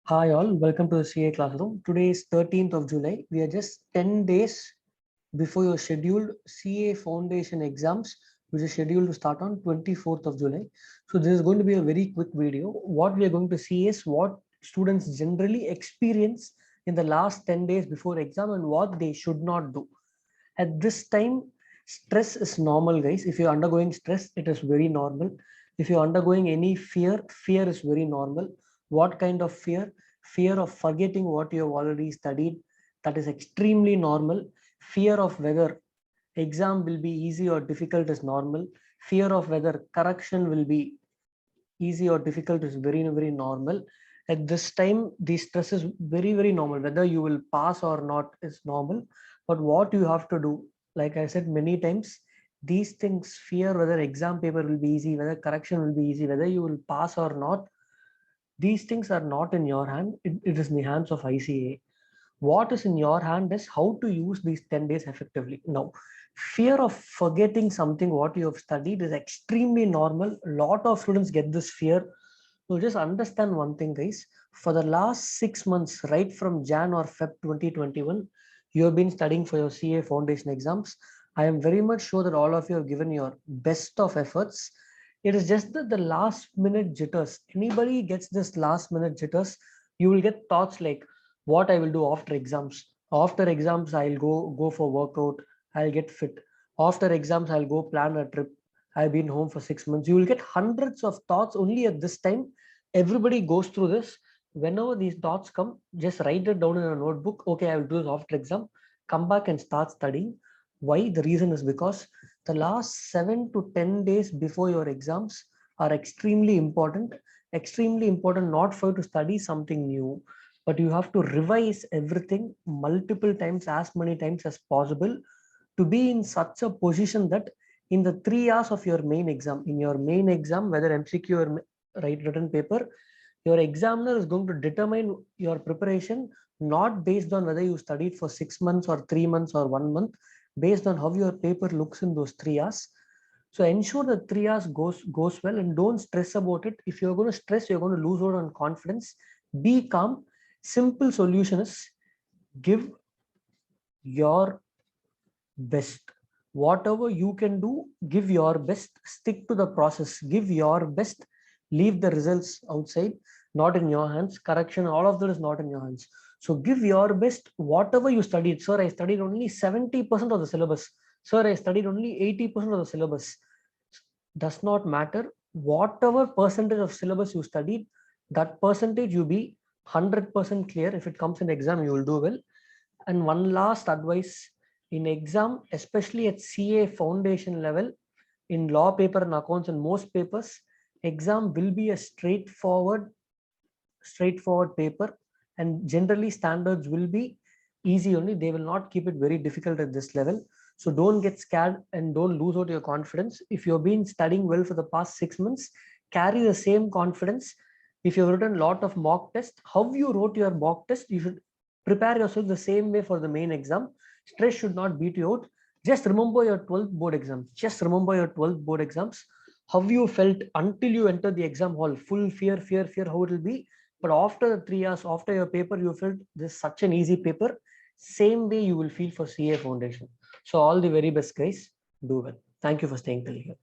Hi all, welcome to the CA classroom. Today is 13th of July. We are just 10 days before your scheduled CA foundation exams, which is scheduled to start on 24th of July. So this is going to be a very quick video. What we are going to see is what students generally experience in the last 10 days before exam and what they should not do. At this time, stress is normal, guys. If you're undergoing stress, it is very normal. If you're undergoing any fear, fear is very normal. What kind of fear? Fear of forgetting what you have already studied. That is extremely normal. Fear of whether exam will be easy or difficult is normal. Fear of whether correction will be easy or difficult is very, very normal. At this time, the stress is very, very normal. Whether you will pass or not is normal. But what you have to do, like I said many times, these things, fear whether exam paper will be easy, whether correction will be easy, whether you will pass or not, these things are not in your hand. It is in the hands of ICA. What is in your hand is how to use these 10 days effectively. Now, fear of forgetting something what you have studied is extremely normal. A lot of students get this fear. So just understand one thing, guys. For the last 6 months, right from Jan or Feb 2021, you have been studying for your CA foundation exams. I am very much sure that all of you have given your best of efforts. It is just that the last minute jitters. Anybody gets this last minute jitters, you will get thoughts like what I will do after exams. After exams, I'll go for workout. I'll get fit. After exams, I'll go plan a trip. I've been home for 6 months. You will get hundreds of thoughts only at this time. Everybody goes through this. Whenever these thoughts come, just write it down in a notebook. Okay, I will do this after exam. Come back and start studying. Why? The reason is because the last 7 to 10 days before your exams are extremely important. Extremely important not for you to study something new, but you have to revise everything multiple times, as many times as possible, to be in such a position that in the 3 hours of your main exam, in your main exam, whether MCQ or written paper, your examiner is going to determine your preparation not based on whether you studied for 6 months or 3 months or 1 month, based on how your paper looks in those 3 hours. So ensure that 3 hours goes well and don't stress about it. If you're going to stress, you're going to lose out on confidence. Be calm. Simple solution is give your best. Whatever you can do, give your best. Stick to the process. Give your best. Leave the results outside, not in your hands. Correction, all of that is not in your hands. So give your best. Whatever you studied, sir, I studied only 70% of the syllabus. Sir, I studied only 80% of the syllabus. Does not matter. Whatever percentage of syllabus you studied, that percentage you be 100% clear. If it comes in exam, you will do well. And one last advice, in exam, especially at CA foundation level, in law paper and accounts and most papers, exam will be a straightforward paper, and generally standards will be easy only. They will not keep it very difficult at this level. So don't get scared and don't lose out your confidence. If you've been studying well for the past 6 months, carry the same confidence. If you've written a lot of mock tests, how you wrote your mock test, you should prepare yourself the same way for the main exam. Stress should not beat you out. Just remember your 12th board exams. Just remember your 12th board exams. How you felt until you enter the exam hall. Full fear, how it will be. But after the 3 hours, after your paper, you felt this is such an easy paper. Same way you will feel for CA Foundation. So all the very best, guys. Do well. Thank you for staying till here.